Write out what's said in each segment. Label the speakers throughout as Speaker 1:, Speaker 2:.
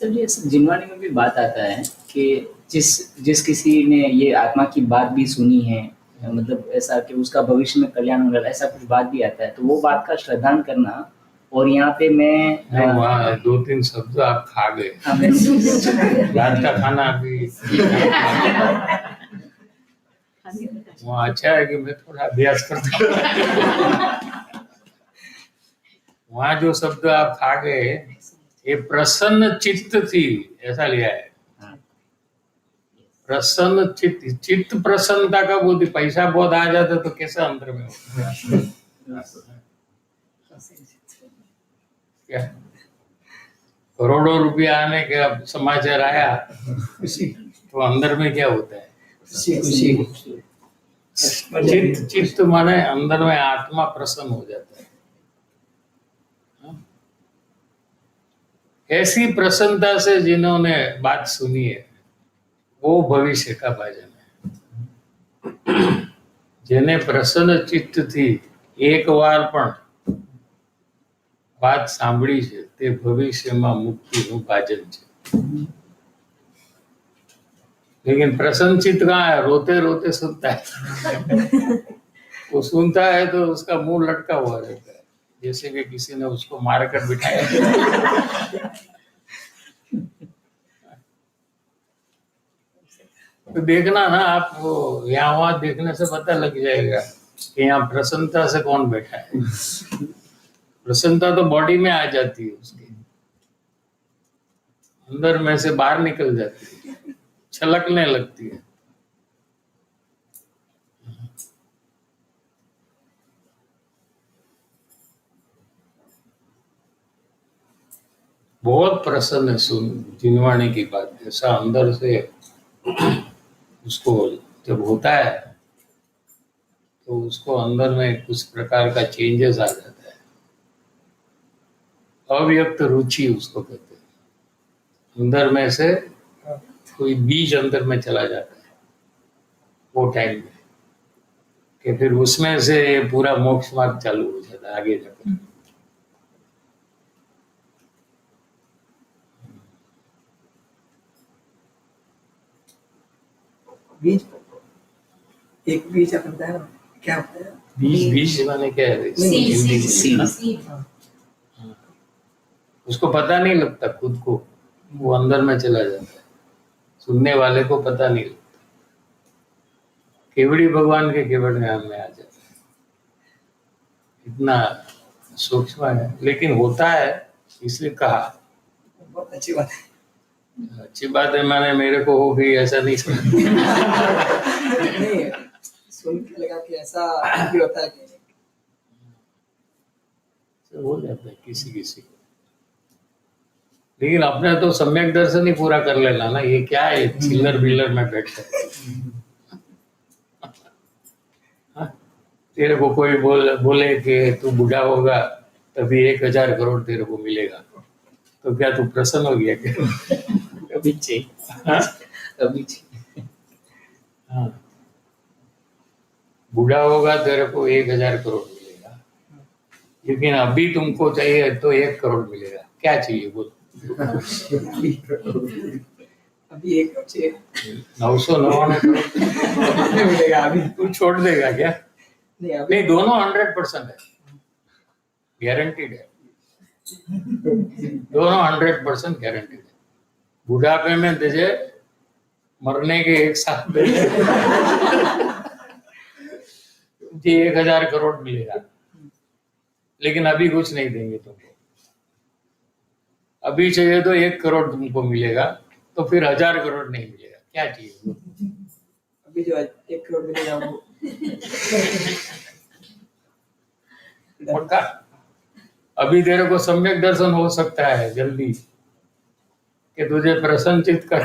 Speaker 1: Sir ये जिनवाणी में भी बात आता है कि जिस जिस किसी ने ये आत्मा की बात भी सुनी है, मतलब ऐसा कि उसका भविष्य में कल्याण होगा, ऐसा कुछ बात भी आता है, तो वो बात का श्रद्धान करना। और यहाँ पे मैं
Speaker 2: वहाँ 2-3 शब्द आप खा गए। रात का खाना अभी वहाँ अच्छा है कि मैं थोड़ा अभ्यास करता हूँ। वहाँ जो शब्द आप खा गए, ये प्रसन्न चित्त थी, ऐसा लिया है। प्रसन्न चित्त, चित्त प्रसन्नता का बोलती, पैसा बहुत आ जाता तो कैसा अंतर में होता? क्या करोड़ों रुपया आने के अब समाचार आया तो अंदर में क्या होता है? खुशी। चित्त माने अंदर में आत्मा प्रसन्न हो जाता है। ऐसी प्रसन्नता से जिन्होंने बात सुनी है वो भविष्य का भाजन है। જેને પ્રસન્ન ચિત્તથી એકવાર પણ વાત સાંભળી છે તે ભવિષ્યમાં મુક્તિનું ભાજન છે। लेकिन प्रसन्न चित्त कहाँ है? रोते रोते सुनता है। वो सुनता है तो उसका मुंह लटका हुआ रहता है, जैसे कि किसी ने उसको मारकर बिठाया। तो देखना ना आप, वो यहाँ वहाँ देखने से पता लग जाएगा कि यहाँ प्रसन्नता से कौन बैठा है। प्रसन्नता तो बॉडी में आ जाती है, उसके अंदर में से बाहर निकल जाती है, छलकने लगती है। बहुत प्रसन्न है सुन जिनवाणी की बात, ऐसा अंदर से उसको जब होता है तो उसको अंदर में कुछ प्रकार का चेंजेस आ जाता है। अव्यक्त रुचि उसको कहते हैं। अंदर में से कोई बीज अंदर में चला जाता है वो टाइम में, कि फिर उसमें से पूरा मोक्ष मार्ग चालू हो जाता है आगे जाकर।
Speaker 3: बीज, एक बीज अपन बताया ना क्या होता है?
Speaker 2: बीज माने क्या है?
Speaker 1: सीड।
Speaker 2: उसको पता नहीं लगता खुद को, वो अंदर में चला जाता है, सुनने वाले को पता नहीं लगता। केवड़ी भगवान के केवड़ ज्ञान में आ जाता है, इतना सूक्ष्म है, लेकिन होता है इसलिए कहा।
Speaker 3: बहुत अच्छी बात है।
Speaker 2: अच्छी बात है माने मेरे को हो गई ऐसा नहीं सुना।
Speaker 3: नहीं, सुन के लगा कि ऐसा भी होता है कि
Speaker 2: हो जाता है किसी किसी को, लेकिन अपने तो सम्यक दर्शन ही पूरा कर लेना ना। ये क्या है चिल्लर बिल्लर में बैठता है। तेरे को कोई बोले कि तू बूढ़ा होगा तभी 1000 करोड़ तेरे को मिलेगा, तो क्या तू प्रसन्न हो गया क्या?
Speaker 1: कभी चाहिए, कभी चाहिए।
Speaker 2: हाँ, बूढ़ा होगा तेरे को 1000 करोड़ मिलेगा, लेकिन अभी तुमको चाहिए तो 1 करोड़ मिलेगा। क्या चाहिए बोल?
Speaker 3: अभी 1 करोड़ चाहिए।
Speaker 2: 999 करोड़
Speaker 3: मिलेगा अभी।
Speaker 2: तू छोड़ देगा क्या?
Speaker 3: नहीं,
Speaker 2: नहीं, दोनों 100% है, गारंटीड है। दोनों 100% गारंटीड है। बुढ़ापे में तुझे मरने के 1 साल पहले तुझे 1000 करोड़ मिलेगा, लेकिन अभी कुछ नहीं देंगे तुमको। अभी चाहिए तो 1 करोड़ तुमको मिलेगा, तो फिर 1000 करोड़ नहीं मिलेगा। क्या चाहिए?
Speaker 3: अभी जो 1 करोड़ मिलेगा वो
Speaker 2: पक्का। अभी तेरे को सम्यक दर्शन हो सकता है जल्दी, कि तुझे प्रसन्नचित्त कर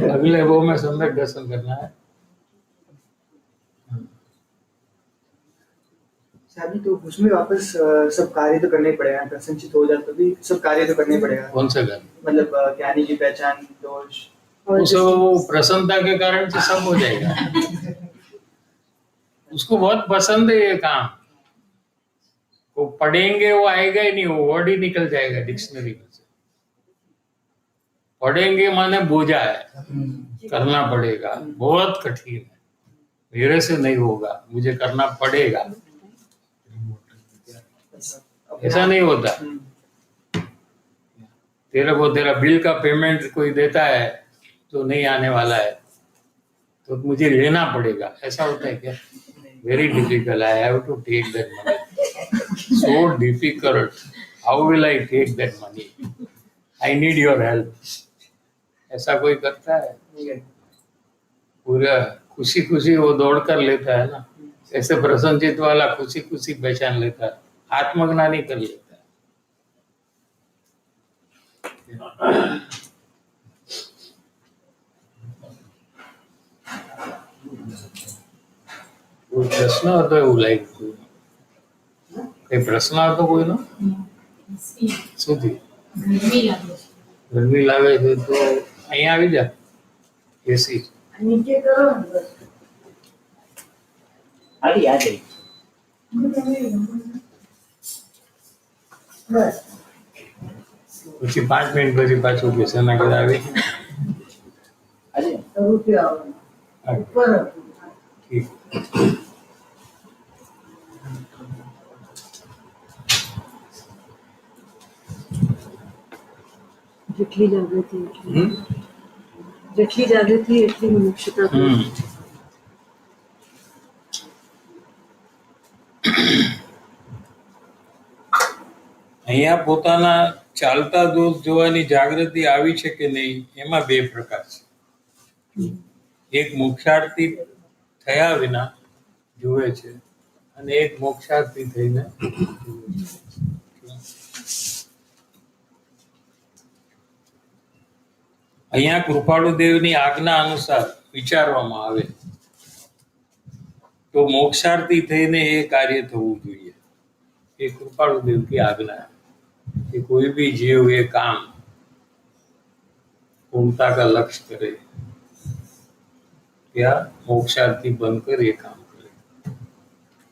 Speaker 2: अगले वो में सम्यक दर्शन करना है।
Speaker 3: शादी तो उसमें वापस सब कार्य तो करने पड़ेगा। प्रसन्नचित्त हो जाए तो भी सब कार्य तो करने पड़ेगा।
Speaker 2: कौन सा कार्य?
Speaker 3: मतलब ज्ञानी की पहचान, दोष,
Speaker 2: उसको प्रसन्नता के कारण से सब हो जाएगा। उसको बहुत पसंद है ये काम, वो पढ़ेंगे वो आएगा ही नहीं, वो वर्ड ही निकल जाएगा डिक्शनरी में से। पढ़ेंगे माने बोझा है, करना पड़ेगा, बहुत कठिन है, मेरे से नहीं होगा, मुझे करना पड़ेगा, ऐसा नहीं होता। तेरे को तेरा बिल का पेमेंट कोई देता है तो नहीं आने वाला है तो मुझे लेना पड़ेगा, ऐसा होता है क्या? Very difficult, I have to take that money, so difficult, how will I take that money, I need your help, ऐसा कोई करता है? पूरा खुशी खुशी वो दौड़ कर लेता है ना, ऐसे प्रसन्नचित वाला खुशी खुशी पहचान लेता है, आत्मज्ञानी कर लेता है। કોઈ પ્રશ્ન હતો એવું લાગ્યું? કઈ પ્રશ્ન હતો કોઈનો? શું થયું? ગરમી લાગે છે તો અહીંયા આવી જા, એસી
Speaker 1: આવી યાદ આવી
Speaker 2: પછી 5 મિનિટ પછી પાછું બેસના ઘરે આવી
Speaker 1: આજે
Speaker 2: ઠીક।
Speaker 4: જેટલી જાગૃતિ જેટલી જાગૃતિ એટલી મુક્ષતા
Speaker 2: અહીંયા પોતાના ચાલતા દોષ જોવાની જાગૃતિ આવી છે કે નહીં એમાં બે પ્રકાર છે, એક મોક્ષાર્થી થયા વિના જુએ છે અને એક મોક્ષાર્થી થઈને જુએ છે। અહીંયા કૃપાળુદેવની આજ્ઞા અનુસાર વિચારવામાં આવે તો મોક્ષાર્થી થઈને એ કાર્ય થવું જોઈએ, એ કૃપાળુદેવ की આજ્ઞા है कि कोई भी जीव ये काम पूर्णता का लक्ष्य करे या मोक्षार्थी बनकर ये काम करे,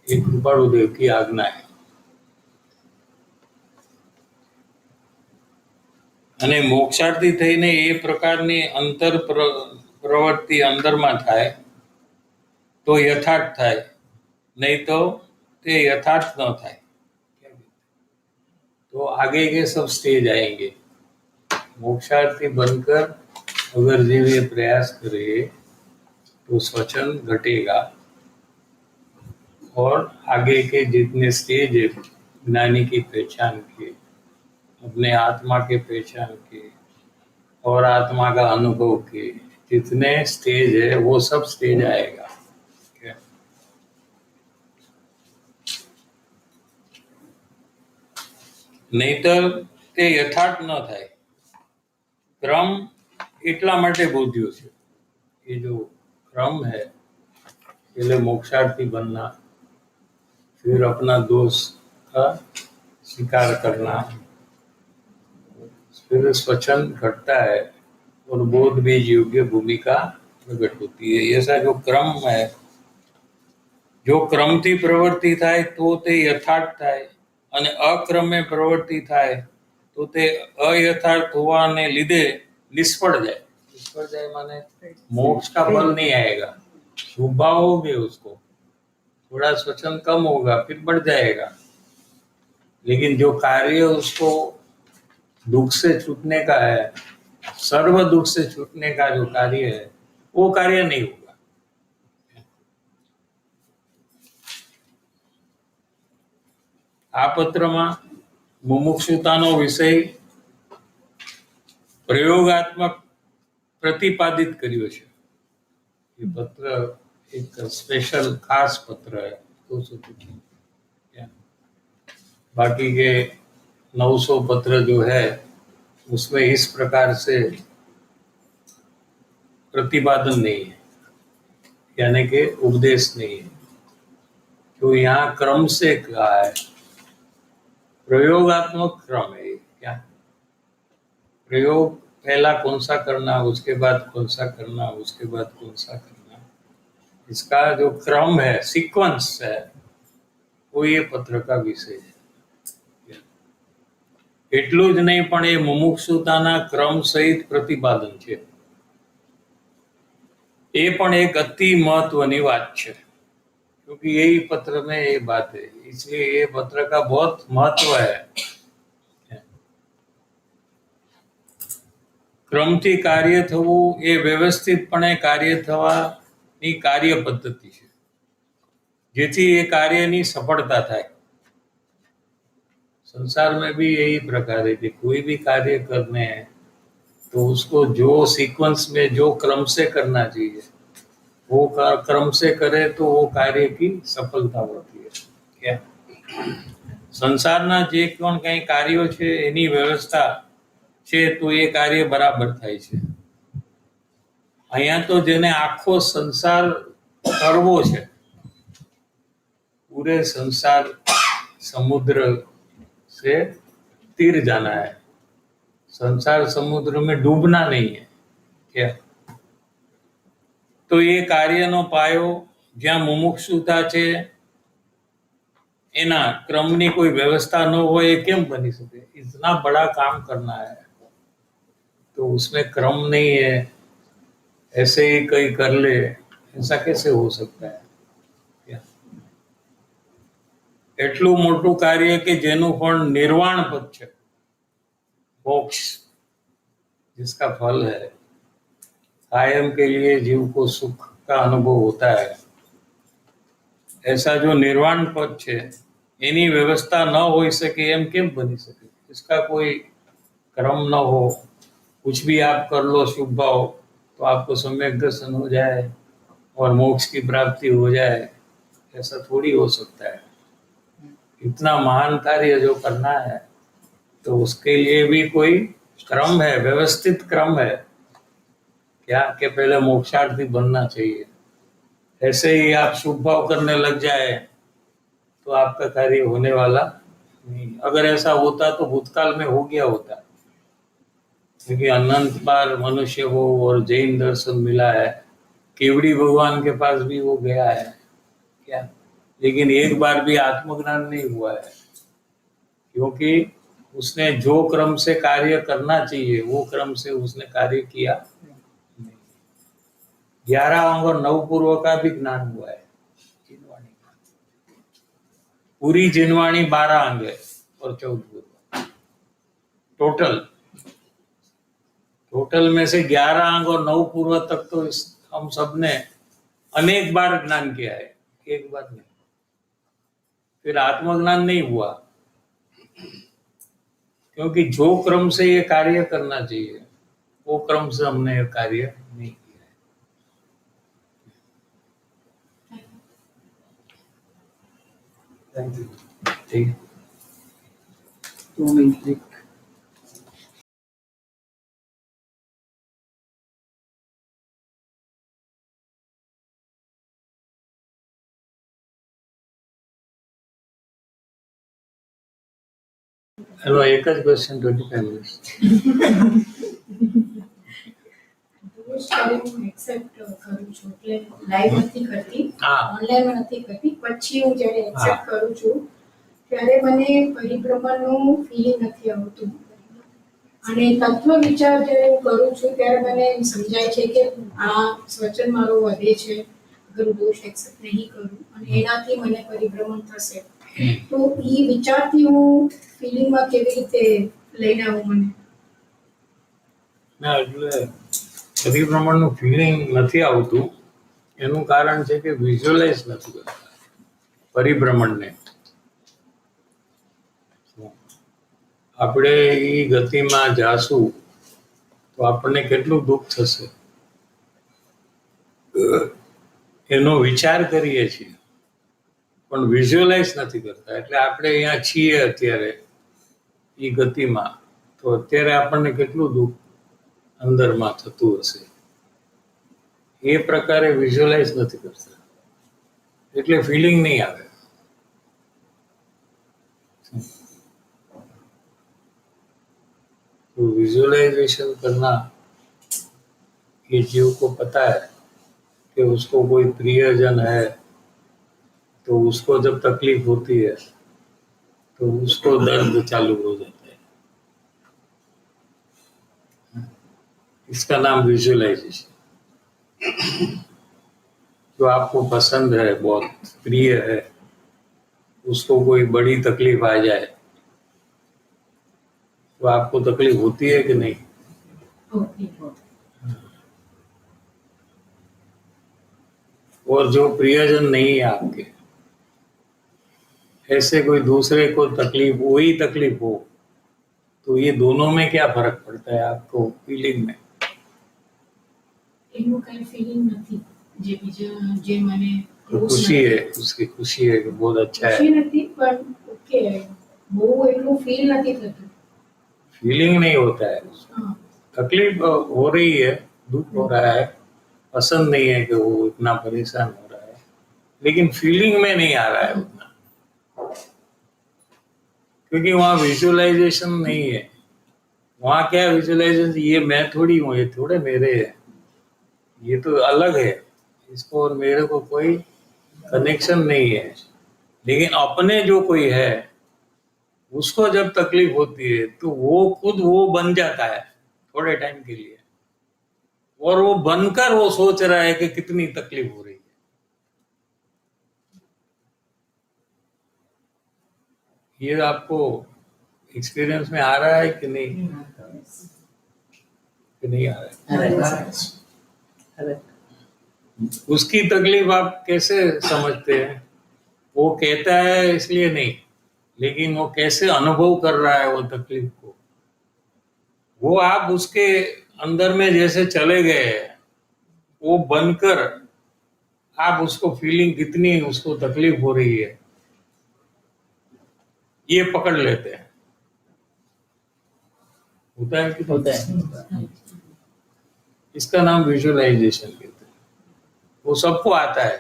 Speaker 2: ये कृपाळुदेव की આજ્ઞા है। અને મોક્ષાર્થી થઈને એ પ્રકારની અંતર પ્રવૃત્તિ અંદરમાં થાય તો યથાર્થ થાય, નહીં તો તે યથાર્થ ન થાય। तो आगे के सब स्टेज आएंगे। मोक्षार्थी बनकर अगर जीव ये प्रयास करे तो स्वचन घटेगा और आगे के जितने स्टेज है ज्ञानी की पहचान के, अपने आत्मा के पहचान के और आत्मा का अनुभव के जितने स्टेज है वो सब स्टेज आएगा। નહીતર તે યથાર્થ ન થાય। क्रम એટલા માટે બોધ્યો છે, ये जो क्रम है पहले मोक्षार्थी बनना, फिर अपना दोष का स्वीकार करना, फिर स्वचन घटता है और बोध बीज योग्य भूमिका प्रकट होती है। ऐसा जो क्रम है, जो क्रम थी प्रवृत्ति थाय तो ते यथार्थ थाय અને અક્રમે પ્રવૃત્તિ થાય તો તે અયથાર્થ હોવાને લીધે નિષ્ફળ જાય। નિષ્ફળ જાય माने मोक्ष का फल नहीं आएगा, शुभाओगे उसको, थोड़ा स्वचन कम होगा फिर बढ़ जाएगा, लेकिन जो कार्य उसको दुख से छूटने का है, सर्व दुख से छूटने का जो कार्य है वो कार्य नहीं होगा। આ પત્રમાં મુમુક્ષુતાનો વિષય પ્રયોગાત્મક પ્રતિપાદિત કર્યો છે। ये पत्र एक स्पेशल खास पत्र है 200। बाकी के 900 पत्र जो है उसमें इस प्रकार से प्रतिपादन नहीं है, यानी कि उपदेश नहीं है। जो यहाँ क्रम से कहा है प्रयोगात्मक क्रम है। क्या प्रयोग पहला कौन सा करना, उसके बाद कौन सा करना, उसके बाद कौन सा करना, इसका जो क्रम है, सीक्वेंस है, वो ये पत्र का विषय है। એટલું જ નહીં પણ એ મુમુક્ષુતાના ક્રમ સહિત પ્રતિપાદન છે. ये पण एक अति महत्वनी बात है, क्योंकि यही पत्र में ये बात है, इसलिए ये पत्र का बहुत महत्व है. क्रमથી કાર્ય થવું એ વ્યવસ્થિતપણે કાર્ય થવાની કાર્ય પદ્ધતિ છે, જેથી એ કાર્યની સફળતા થાય. संसार में भी यही प्रकार है कि कोई भी कार्य करने हैं तो उसको जो सीक्वेंस में जो क्रम से करना चाहिए वो क्रम से करे तो वो कार्य की सफलता होती है. क्या संसाરના જે કંઈ કાર્યો છે એની વ્યવસ્થા છે તો એ કાર્ય બરાબર થાય છે. અહીંયા તો જેને આખો સંસાર કરવો છે, पूरे संसार समुद्र से तीर जाना है, संसार समुद्र में डूबना नहीं है. क्या तो ये કાર્યનો પાયો જ્યાં મુમુક્ષુતા છે એના ક્રમની કોઈ વ્યવસ્થા ન હોય એ કેમ બની શકે? इतना बड़ा काम करना है तो उसमें क्रम नहीं है, ऐसे ही कोई कर ले, ऐसा कैसे हो सकता है? એટલું મોટું કાર્ય કે જેનું ફળ નિર્વાણ પદ છે, मोक्ष जिसका फल है कायम के लिए जीव को सुख का अनुभव होता है, ऐसा जो निर्वाण पद है एनी व्यवस्था न हो सके एम केम बनी सके? इसका कोई क्रम न हो, कुछ भी आप कर लो शुभ भाव तो आपको सम्यक दर्शन हो जाए और मोक्ष की प्राप्ति हो जाए, ऐसा थोड़ी हो सकता है. इतना महान कार्य जो करना है तो उसके लिए भी कोई क्रम है, व्यवस्थित क्रम है. क्या कि पहले मोक्षार्थी बनना चाहिए. ऐसे ही आप शुभ भाव करने लग जाए तो आपका कार्य होने वाला नहीं. अगर ऐसा होता तो भूतकाल में हो गया होता, क्योंकि अनंत बार मनुष्य को और जैन दर्शन मिला है. केवड़ी भगवान के पास भी वो गया है. क्या लेकिन एक बार भी आत्मज्ञान नहीं हुआ है, क्योंकि उसने जो क्रम से कार्य करना चाहिए वो क्रम से उसने कार्य किया नहीं. 11 अंग और 9 पूर्व का भी ज्ञान हुआ है. जिनवाणी पूरी जिनवाणी 12 अंग है और 14 पूर्व टोटल में से 11 अंग और 9 पूर्व तक तो हम सबने अनेक बार ज्ञान किया है, एक बार नहीं. फिर आत्मज्ञान नहीं हुआ, क्योंकि जो क्रम से ये कार्य करना चाहिए वो क्रम से हमने ये कार्य नहीं किया है.
Speaker 3: Thank you.
Speaker 2: ठीक है.
Speaker 3: 2 मिनट ब्रेक.
Speaker 2: हेलो, एक જ ક્વેશ્ચન 25 મિનિટ્સ.
Speaker 5: હું એક્સેપ્ટ કરું છું એટલે લાઈવ નથી કરતી,
Speaker 2: હા.
Speaker 5: ઓનલાઈનમાં નથી કરતી. પછી હું જ્યારે
Speaker 2: હા.
Speaker 5: એક્સેપ્ટ કરું છું ત્યારે મને પરિભ્રમણનું ફિલિંગ નથી આવતું, અને તત્વ વિચાર જ્યારે હું કરું છું ત્યારે મને એમ સમજાય છે કે આ સ્વચન મારો વધે છે અગર હું દોષ એક્સેપ્ટ નહીં કરું, અને એનાથી મને પરિભ્રમણ થશે. તો એ વિચારથી હું ફિલિંગમાં કેવી રીતે લઈને આવું મને?
Speaker 2: ના, એટલે પરિભ્રમણનું ફિલિંગ નથી આવતું એનું કારણ છે કે વિઝ્યુઅલાઇઝ નથી કરતા પરિભ્રમણને. આપણે એ ગતિમાં જાશું તો આપણને કેટલું દુઃખ થશે એનો વિચાર કરીએ છીએ, પણ વિઝ્યુઅલાઇઝ નથી કરતા. એટલે આપણે અહીંયા છીએ અત્યારે એ ગતિમાં, તો અત્યારે આપણને કેટલું દુઃખ અંદરમાં થતું હશે એ પ્રકારે વિઝ્યુઅલાઇઝ નથી કરતા, એટલે ફિલિંગ નહીં આવે. तो विजुअलाइजेशन करना, ये जीव को पता है कि उसको कोई प्रियजन है तो उसको जब तकलीफ होती है तो उसको दर्द चालू हो जाता है. इसका नाम विजुअलाइजेशन। जो आपको पसंद है, बहुत प्रिय है, उसको कोई बड़ी तकलीफ आ जाए तो आपको तकलीफ होती है कि नहीं? और जो प्रियजन नहीं है आपके, ऐसे कोई दूसरे को तकलीफ, वही तकलीफ हो, तो ये दोनों में क्या फर्क पड़ता है आपको फीलिंग में?
Speaker 5: એનું કઈ ફીલિંગ નથી જે બીજા જે મને
Speaker 2: तो खुशी है, उसकी खुशी है कि बहुत अच्छा
Speaker 5: खुशी
Speaker 2: है।
Speaker 5: નથી પણ ઓકે બહુ એટલું ફીલ નથી થતું
Speaker 2: फीलिंग नहीं होता है,
Speaker 5: हाँ
Speaker 2: तकलीफ हो रही है, दुख हो रहा है, पसंद नहीं है कि वो इतना परेशान हो रहा है, लेकिन फीलिंग में नहीं आ रहा है उतना, क्योंकि वहाँ विजुअलाइजेशन नहीं है। वहाँ क्या है विजुअलाइजेशन, ये मैं थोड़ी हूँ, ये थोड़े मेरे है, ये तो अलग है, इसको और मेरे को कोई कनेक्शन नहीं है। लेकिन अपने जो कोई है उसको जब तकलीफ होती है तो वो खुद वो बन जाता है थोड़े टाइम के लिए, और वो बनकर वो सोच रहा है कि कितनी तकलीफ हो रही है। ये आपको एक्सपीरियंस में आ रहा है कि नहीं? कि नहीं आ रहा है? उसकी तकलीफ आप कैसे समझते हैं? वो कहता है इसलिए नहीं, लेकिन वो कैसे अनुभव कर रहा है वो तकलीफ को, वो आप उसके अंदर में जैसे चले गए, वो बनकर आप उसको फीलिंग कितनी उसको तकलीफ हो रही है ये पकड़ लेते हैं। होता है कि
Speaker 1: होता है।
Speaker 2: इसका नाम विजुअलाइजेशन कहते हैं। वो सबको आता है,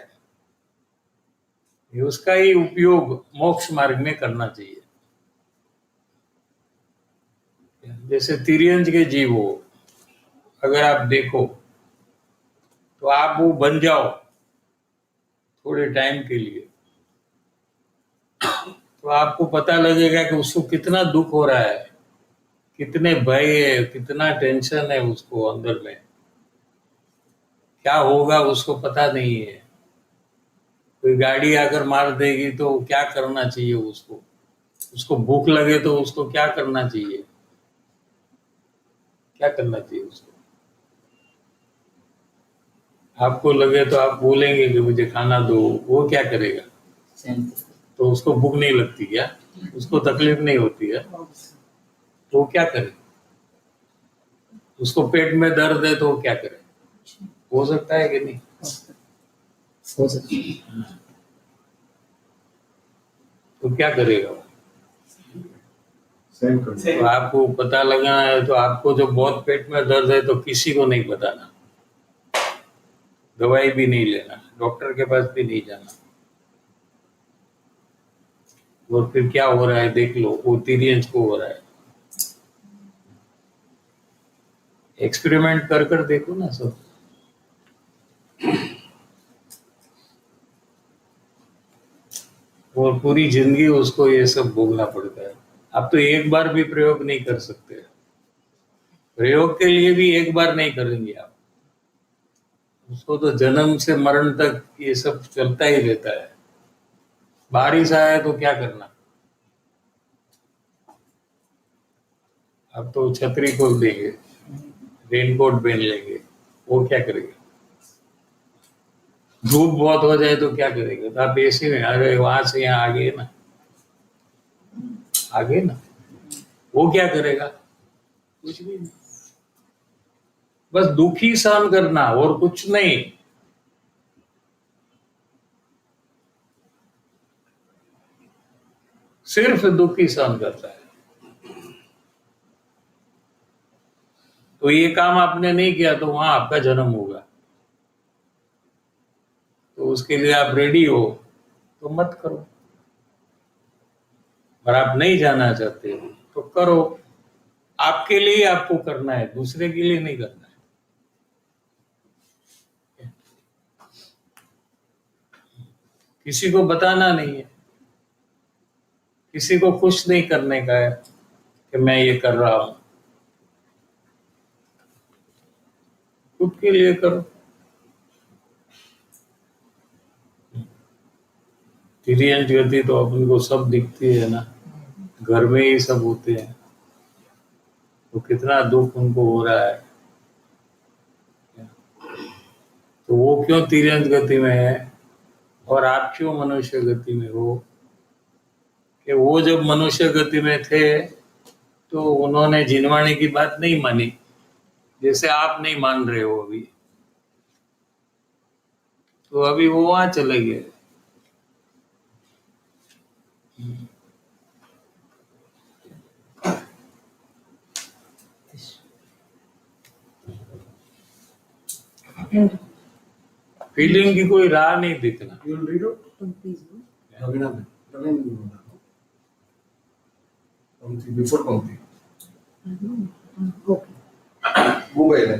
Speaker 2: ये उसका ही उपयोग मोक्ष मार्ग में करना चाहिए। जैसे तिर्यंज के जीव हो, अगर आप देखो तो आप वो बन जाओ थोड़े टाइम के लिए, तो आपको पता लगेगा कि उसको कितना दुख हो रहा है, कितने भय है, कितना टेंशन है उसको अंदर में, क्या होगा उसको पता नहीं है। कोई गाड़ी आकर मार देगी तो क्या करना चाहिए उसको, उसको भूख लगे तो उसको क्या करना चाहिए, क्या करना चाहिए उसको? आपको लगे तो आप बोलेंगे कि मुझे खाना दो, वो क्या करेगा? तो उसको भूख नहीं लगती क्या? उसको तकलीफ नहीं होती है तो वो क्या करे? उसको पेट में दर्द है तो वो क्या करे? हो सकता है कि नहीं?
Speaker 1: हो सकता है।
Speaker 2: तो क्या करेगा वो?
Speaker 3: सहन करो।
Speaker 2: तो आपको पता लगाना है तो आपको जो बहुत पेट में दर्द है तो किसी को नहीं बताना, दवाई भी नहीं लेना, डॉक्टर के पास भी नहीं जाना, और फिर क्या हो रहा है देख लो, वो तिर्यंज को हो रहा है। एक्सपेरिमेंट कर कर देखो ना सब। और पूरी जिंदगी उसको ये सब भोगना पड़ता है। आप तो एक बार भी प्रयोग नहीं कर सकते, प्रयोग के लिए भी एक बार नहीं करेंगे आप, उसको तो जन्म से मरण तक ये सब चलता ही रहता है। बारिश आया तो क्या करना, अब तो छतरी खोल देंगे, रेनकोट पहन लेंगे, वो क्या करेगा? धूप बहुत हो जाए तो क्या करेगा? तो आप एसी में, अरे वहां से यहाँ आगे ना, आगे ना, वो क्या करेगा? कुछ भी नहीं, बस दुखी सहन करना और कुछ नहीं। सिर्फ दुखी सहन करता है। तो ये काम आपने नहीं किया तो वहां आपका जन्म होगा, तो उसके लिए आप रेडी हो तो मत करो, और आप नहीं जाना चाहते हो तो करो। आपके लिए आपको करना है, दूसरे के लिए नहीं करना है। किसी को बताना नहीं है, किसी को खुश नहीं करने का है कि मैं ये कर रहा हूं। खुद के लिए करो। तिर्यंत गति तो अपन को सब दिखती है ना, घर में ही सब होते हैं, तो कितना दुख उनको हो रहा है, तो वो क्यों तिर्यंत गति में है और आप क्यों मनुष्य गति में हो? कि वो जब मनुष्य गति में थे तो उन्होंने जिनवाणी की बात नहीं मानी, जैसे आप नहीं मान रहे हो अभी, तो अभी वो वहां चले गए। फीलिंग की कोई राह नहीं दिखना।
Speaker 3: You will read out?
Speaker 4: पंक्तिज no.
Speaker 6: Ravina, before Pankti.
Speaker 4: Okay.
Speaker 6: Google है।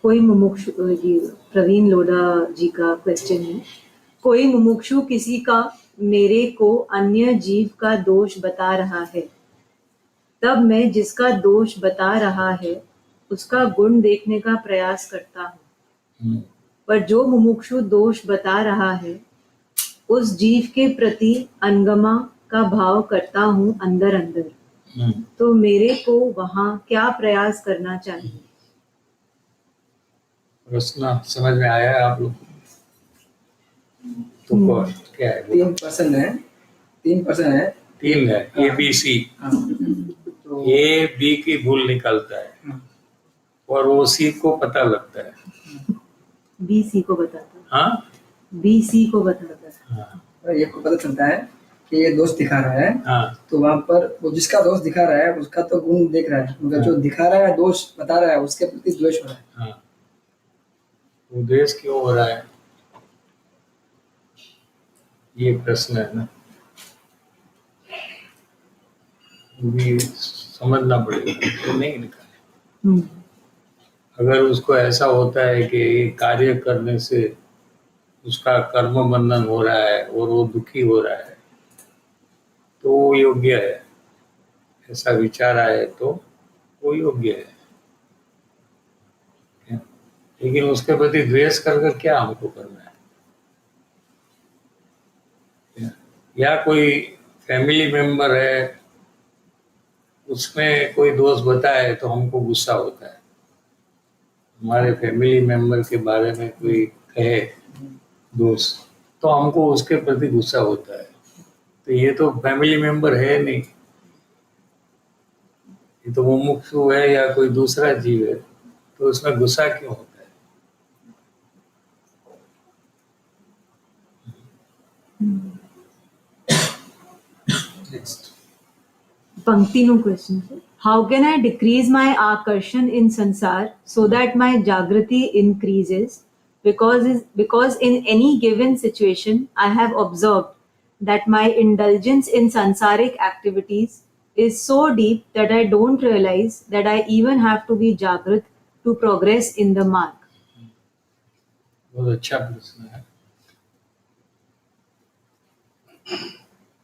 Speaker 4: कोई मुमुक्षु, ये प्रवीण लोढ़ा जी का क्वेश्चन है, कोई मुमुक्षु किसी का मेरे को अन्य जीव का दोष बता रहा है, तब मैं जिसका दोष बता रहा है उसका गुण देखने का प्रयास करता हूँ, पर जो मुमुक्षु दोष बता रहा है उस जीव के प्रति अनगमा का भाव करता हूँ अंदर अंदर, तो मेरे को वहाँ क्या प्रयास करना चाहिए?
Speaker 2: प्रश्न समझ में आया है आप लोग? तो कॉस्ट क्या है?
Speaker 7: 3% है, 3% है।
Speaker 2: 3 है, ए बी सी।
Speaker 7: तो
Speaker 2: ए बी की भूल निकालता है और वो सी को पता लगता है।
Speaker 4: बी सी को बताता है,
Speaker 2: हाँ
Speaker 4: बी सी को बताता है।
Speaker 2: हाँ
Speaker 7: ये को पता चलता है कि ये दोष दिखा रहा है,
Speaker 2: हाँ
Speaker 7: तो वहाँ पर वो जिसका दोष दिखा रहा है उसका तो गुण देख रहा है, मगर जो दिखा रहा है दोष बता रहा है उसके प्रति द्वेष हो रहा है।
Speaker 2: हाँ, वो द्वेष क्यों हो रहा है, ये प्रश्न है ना, भी समझना पड़ेगा, तो नहीं निकाले। अगर उसको ऐसा होता है कि ये कार्य करने से उसका कर्म बंधन हो रहा है और वो दुखी हो रहा है, तो वो योग्य है, ऐसा विचार आए तो वो योग्य है। लेकिन उसके प्रति द्वेष कर क्या हमको करना है? या कोई फैमिली मेंबर है उसमें कोई दोष बताए तो हमको गुस्सा होता है, हमारे फैमिली मेंबर के बारे में कोई कहे दोष तो हमको उसके प्रति गुस्सा होता है, तो ये तो फैमिली मेंबर है नहीं, ये तो मुमुक्षु है या कोई दूसरा जीव है, तो उसमें गुस्सा क्यों होता है?
Speaker 6: Next.
Speaker 4: पंक्ति नो क्वेश्चन है, how can I decrease my आकर्षण इन संसार सो दैट माय जागृति increases, because in any given situation I have observed that my indulgence in sansaric activities is so deep that I don't realize that I even have to be jagrat to progress in the marg.
Speaker 2: बहुत अच्छा प्रश्न है।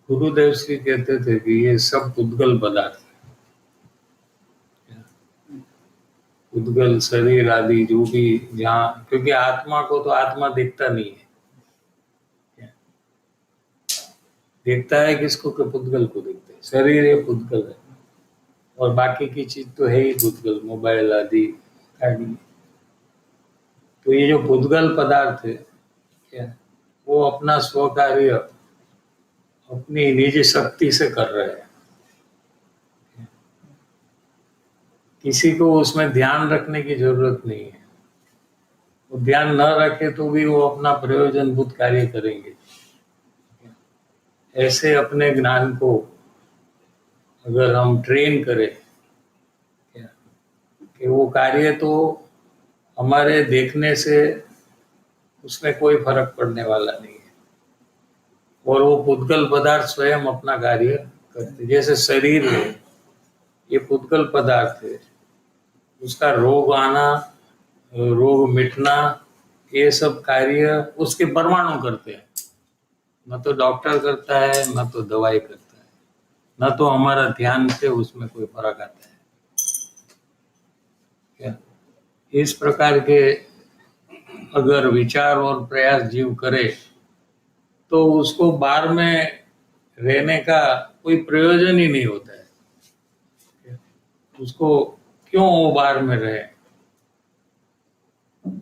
Speaker 2: गुरुदेव श्री कहते थे कि ये सब उद्गल पदार्थ है, उद्गल शरीर आदि जो भी, जहाँ, क्योंकि आत्मा को तो आत्मा दिखता नहीं है, देखता है किसको? कि पुद्गल को देखते हैं, शरीर ये पुद्गल है और बाकी की चीज तो है ही पुद्गल, मोबाइल आदि गाड़ी। तो ये जो पुद्गल पदार्थ है क्या, वो अपना स्व कार्य अपनी निजी शक्ति से कर रहे हैं, किसी को उसमें ध्यान रखने की जरूरत नहीं है, वो ध्यान न रखे तो भी वो अपना प्रयोजनभूत कार्य करेंगे। ऐसे अपने ज्ञान को अगर हम ट्रेन करें कि वो कार्य तो हमारे देखने से उसमें कोई फर्क पड़ने वाला नहीं है, और वो पुद्गल पदार्थ स्वयं अपना कार्य करते। जैसे शरीर है, ये पुद्गल पदार्थ है, उसका रोग आना, रोग मिटना, ये सब कार्य उसके परमाणु करते हैं, न तो डॉक्टर करता है, न तो दवाई करता है, न तो हमारा ध्यान से उसमें कोई फर्क आता है। क्या इस प्रकार के अगर विचार और प्रयास जीव करे तो उसको बाहर में रहने का कोई प्रयोजन ही नहीं होता है। उसको क्यों वो बाहर में रहे,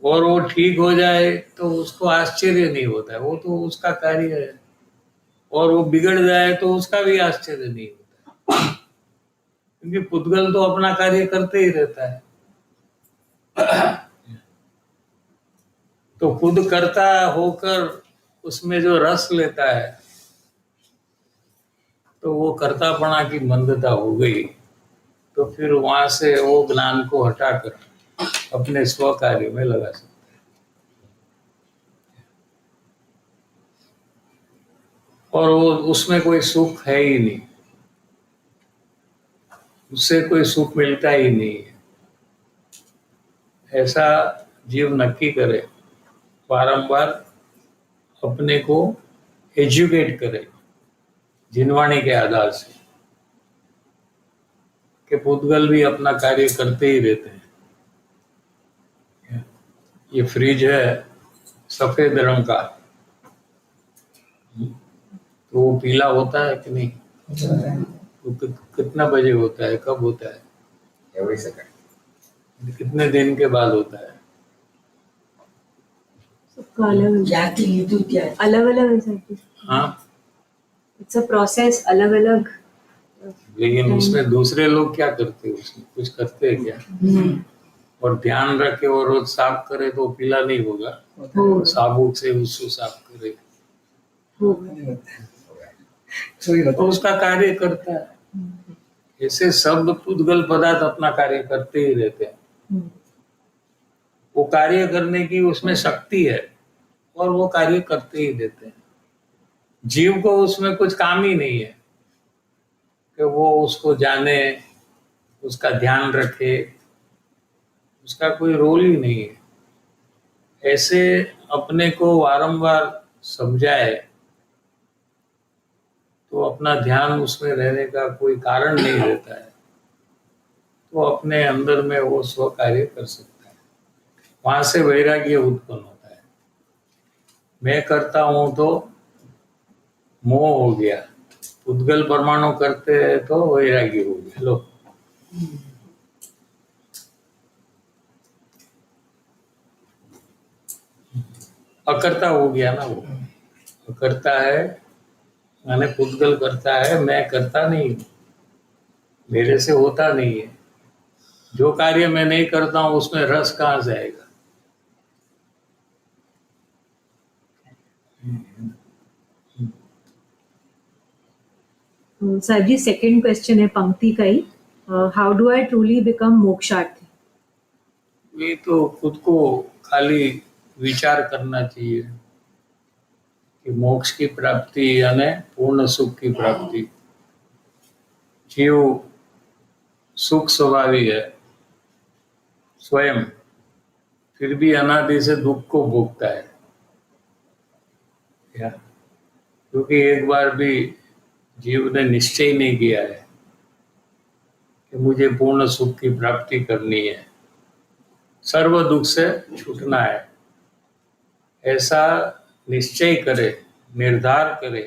Speaker 2: और वो ठीक हो जाए तो उसको आश्चर्य नहीं होता है, वो तो उसका कार्य है। और वो बिगड़ जाए तो उसका भी आश्चर्य नहीं होता है, क्योंकि पुद्गल तो अपना कार्य करते ही रहता है। तो खुद करता होकर उसमें जो रस लेता है, तो वो कर्तापना की मंदता हो गई, तो फिर वहां से वो ज्ञान को हटाकर अपने स्व कार्य में लगा सकता है। और वो उसमें कोई सुख है ही नहीं, उससे कोई सुख मिलता ही नहीं है। ऐसा जीव नक्की करे, बारंबार अपने को एजुकेट करे जिनवाणी के आधार से, कि पुद्गल भी अपना कार्य करते ही रहते हैं। ये फ्रिज है सफेद रंग का, तो वो पीला होता है कि नहीं? वो कितना बजे होता है, कब होता है?
Speaker 6: Every second.
Speaker 2: कितने दिन के बाद होता है?
Speaker 4: सबका अलग
Speaker 7: क्या की ऋतु क्या है?
Speaker 4: अलग है सर जी।
Speaker 2: हाँ,
Speaker 4: इट्स अ प्रोसेस, अलग अलग।
Speaker 2: लेकिन उसमें दूसरे लोग क्या करते हैं, उसमें कुछ करते हैं क्या? और ध्यान रखे और रोज साफ करे तो पीला नहीं होगा, साबुन से उसको साफ करे तो उसका कार्य करता है। ऐसे सब पुद्गल पदार्थ अपना कार्य करते ही रहते हैं। वो कार्य करने की उसमें शक्ति है और वो कार्य करते ही रहते हैं। जीव को उसमें कुछ काम ही नहीं है कि वो उसको जाने, उसका ध्यान रखे, उसका कोई रोल ही नहीं है। ऐसे अपने को बारंबार समझाए तो अपना ध्यान उसमें रहने का कोई कारण नहीं रहता है, तो अपने अंदर में वो स्व कार्य कर सकता है। वहां से वैराग्य उत्पन्न होता है। मैं करता हूं तो मोह हो गया, पुद्गल परमाणु करते हैं तो वैराग्य हो गया। लो, अकर्ता हो गया ना। वो अकर्ता है माने पुद्गल करता है, मैं करता नहीं, मेरे से होता नहीं है। जो कार्य मैं नहीं करता हूं उसमें रस कहाँ से आएगा?
Speaker 4: साहब जी, सेकंड क्वेश्चन है पंक्ति का ही। How do I truly become मोक्षार्थी?
Speaker 2: ये तो खुद को खाली विचार करना चाहिए कि मोक्ष की प्राप्ति यानी पूर्ण सुख की प्राप्ति। जीव सुख स्वभावी है स्वयं, फिर भी अनादि से दुख को भोगता है क्या? क्योंकि एक बार भी जीव ने निश्चय नहीं किया है कि मुझे पूर्ण सुख की प्राप्ति करनी है, सर्व दुख से छूटना है। ऐसा निश्चय करे, निर्धार करे,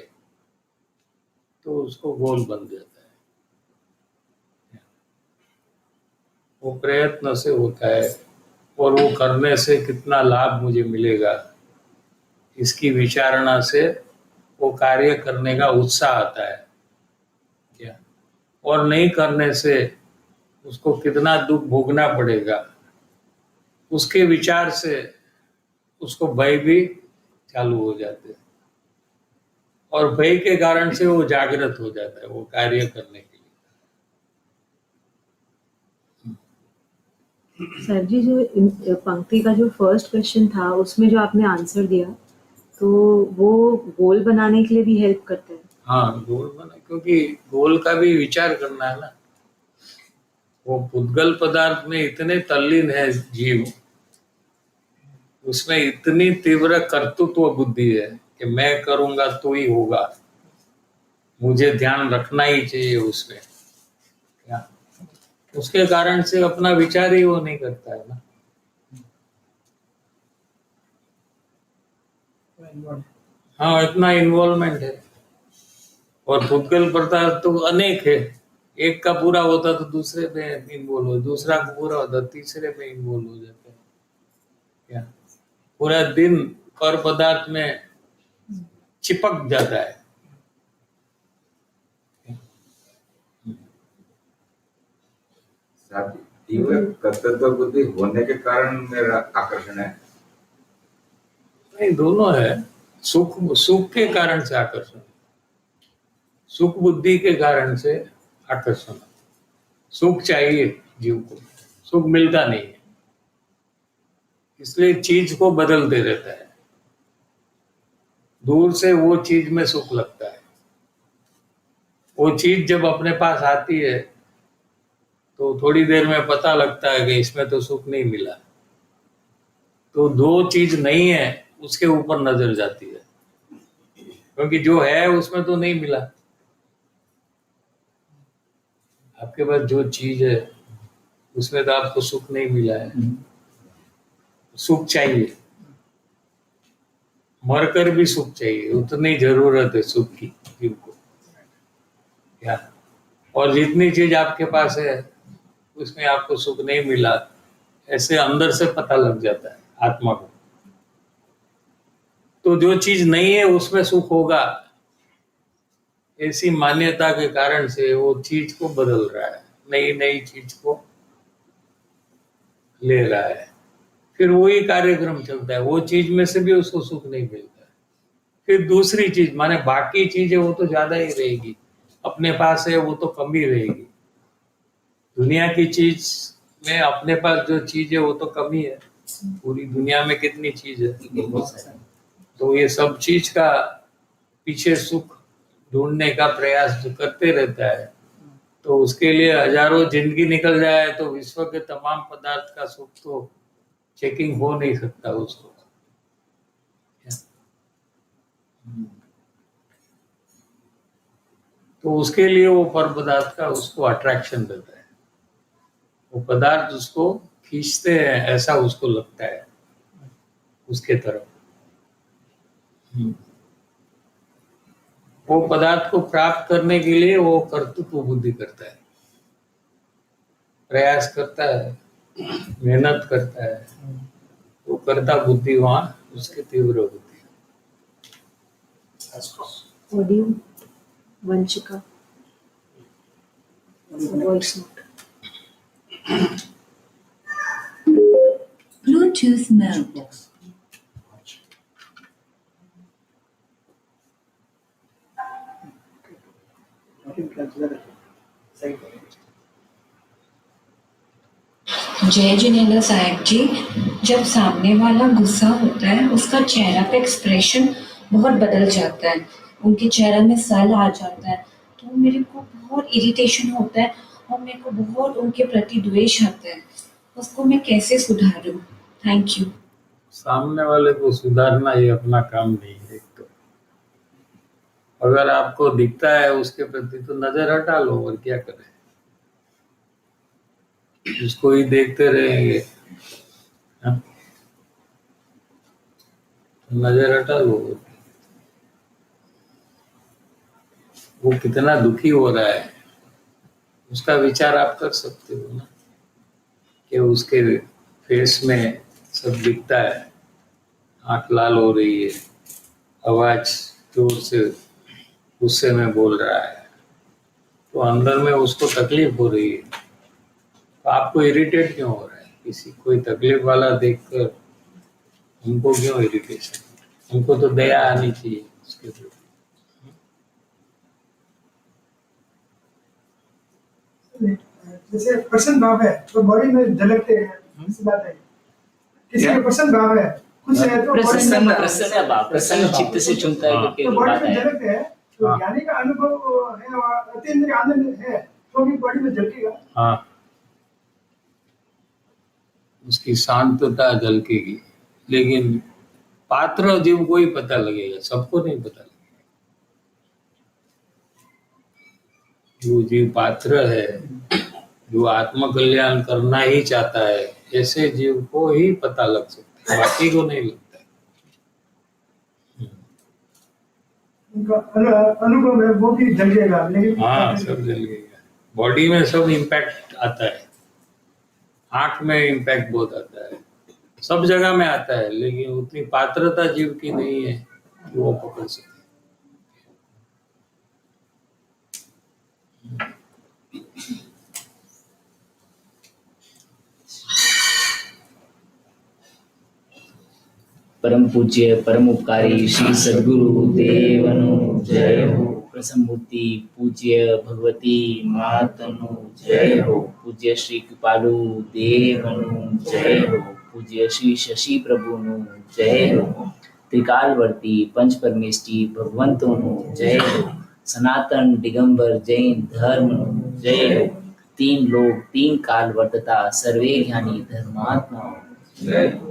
Speaker 2: तो उसको गोल बन जाता है। वो प्रयत्न से होता है और वो करने से कितना लाभ मुझे मिलेगा, इसकी विचारणा से वो कार्य करने का उत्साह आता है क्या? और नहीं करने से उसको कितना दुख भोगना पड़ेगा, उसके विचार से उसको भय भी चालू हो जाते हैं, और भय के कारण से वो जागृत हो जाता है वो कार्य करने के लिए।
Speaker 4: सर जी, जो पंक्ति का जो फर्स्ट क्वेश्चन था उसमें जो आपने आंसर दिया, तो वो गोल बनाने के लिए भी हेल्प करता है?
Speaker 2: हाँ, गोल बना, क्योंकि गोल का भी विचार करना है ना। वो पुद्गल पदार्थ में इतने तल्लीन है जीव, उसमें इतनी तीव्र कर्तृत्व बुद्धि है कि मैं करूंगा तो ही होगा, मुझे ध्यान रखना ही चाहिए उसमें क्या? उसके कारण से अपना विचार ही वो नहीं करता है ना। हाँ, इतना इन्वॉल्वमेंट है। और भूतगल पदार्थ तो अनेक है, एक का पूरा होता तो दूसरे में इन्वॉल्व हो, दूसरा का पूरा होता तीसरे में इन्वॉल्व हो जाता है। क्या पूरा दिन पर पदार्थ में चिपक जाता है।
Speaker 6: साथ ही ये कर्तव्य बुद्धि होने के कारण मेरा आकर्षण है।
Speaker 2: नहीं, दोनों है। सुख सुख के कारण से आकर्षण, सुख बुद्धि के कारण से आकर्षण। सुख चाहिए जीव को, सुख मिलता नहीं है, इसलिए चीज को बदलते रहता है। दूर से वो चीज में सुख लगता है, वो चीज जब अपने पास आती है तो थोड़ी देर में पता लगता है कि इसमें तो सुख नहीं मिला, तो दो चीज नहीं है उसके ऊपर नजर जाती है, क्योंकि जो है उसमें तो नहीं मिला। आपके पास जो चीज है उसमें तो आपको सुख नहीं मिला है, सुख चाहिए, मरकर भी सुख चाहिए, उतनी जरूरत है सुख की जीव को। क्या और जितनी चीज आपके पास है उसमें आपको सुख नहीं मिला, ऐसे अंदर से पता लग जाता है आत्मा को। तो जो चीज नहीं है उसमें सुख होगा, ऐसी मान्यता के कारण से वो चीज को बदल रहा है, नई नई चीज को ले रहा है, फिर वही कार्यक्रम चलता है। वो चीज में से भी उसको सुख नहीं मिलता है, फिर दूसरी चीज माने बाकी चीजें वो तो ज्यादा ही रहेगी, अपने पास है वो तो कम ही रहेगी। दुनिया की चीज में अपने पास जो चीज है वो तो कम ही है, पूरी दुनिया में कितनी चीज है, तो ये सब चीज का पीछे सुख ढूंढने का प्रयास जो करते रहता है, तो उसके लिए हजारों जिंदगी निकल जाए तो विश्व के तमाम पदार्थ का सुख तो चेकिंग हो नहीं सकता उसको। तो उसके लिए वो पर पदार्थ का उसको अट्रैक्शन रहता है, वो पदार्थ उसको खींचते हैं, ऐसा उसको लगता है उसके तरफ। वो पदार्थ को प्राप्त करने के लिए वो कर्तृत्व बुद्धि करता है, प्रयास करता है, मेहनत करता है, वो करता बुद्धि वहां उसकी तीव्र बुद्धि।
Speaker 4: Audio Vanshika voice note
Speaker 8: Bluetooth mode. जय जिनेन्द्र साहब जी, जब सामने वाला गुस्सा होता है उसका चेहरा पे एक्सप्रेशन बहुत बदल जाता है, उनके चेहरे में सल आ जाता है, तो मेरे को बहुत इरिटेशन होता है और मेरे को बहुत उनके प्रति द्वेष आता है। उसको मैं कैसे सुधारूं? Thank you.
Speaker 2: सामने वाले को सुधारना ये अपना काम नहीं है। एक तो अगर आपको दिखता है उसके प्रति तो नजर हटा लो, और क्या करें, उसको ही देखते रहेंगे, हाँ? तो नजर हटा लो। वो कितना दुखी हो रहा है उसका विचार आप कर सकते हो ना, कि उसके फेस में सब दिखता है, आंख लाल हो रही है, आवाज जोर से गुस्से में बोल रहा है, तो अंदर में उसको तकलीफ हो रही है, तो आपको इरिटेट क्यों हो रहा है? किसी कोई तकलीफ वाला देखकर हमको क्यों इरिटेशन? हमको तो दया आनी चाहिए उसके प्रति।
Speaker 3: जैसे प्रसन्न भाव है तो बॉडी में झलकते हैं, ऐसी बात है। किसी में प्रसन्न भाव है, खुश है तो
Speaker 1: प्रसन्न प्रसन्न भाव, प्रसन्न चित्त से चुनता है करके
Speaker 3: तो
Speaker 1: जो
Speaker 3: बॉडी
Speaker 1: बात
Speaker 3: में
Speaker 1: है।
Speaker 3: झलकते हैं, तो ज्ञानी का अनुभव है, अतीन्द्रिय आनंद है, तो भी बॉडी में झलकेगा।
Speaker 2: हाँ, उसकी शांतता झलकेगी, लेकिन पात्र जीव को ही पता लगेगा, सबको नहीं पता लगेगा। जो जीव पात्र है जो आत्म कल्याण करना ही चाहता है ऐसे जीव को ही पता लग सकता है, बाकी को नहीं लगता है।
Speaker 3: उनका अनुभव है वो भी जलेगा, लेकिन
Speaker 2: हाँ, सब जल गएगा। बॉडी में सब इम्पैक्ट आता है, आंख में इम्पैक्ट बहुत आता है, सब जगह में आता है, लेकिन उतनी पात्रता जीव की नहीं है कि वो पकड़ सके।
Speaker 1: परम पूज्य परम उपकारी श्री सद्गुरु देवनु जय हो। प्रसन्नमूर्ति पूज्य भगवती मातनु जय हो। पूज्य श्री कृपालु देवनु जय हो। पूज्य श्री शशि प्रभुनु जय हो। त्रिकालवर्ती पंच परमेष्टि भगवंतोनु जय हो। सनातन दिगंबर जैन धर्म जय हो। तीन लोक तीन काल वर्तता सर्वे ज्ञानी धर्मात्मा जय हो।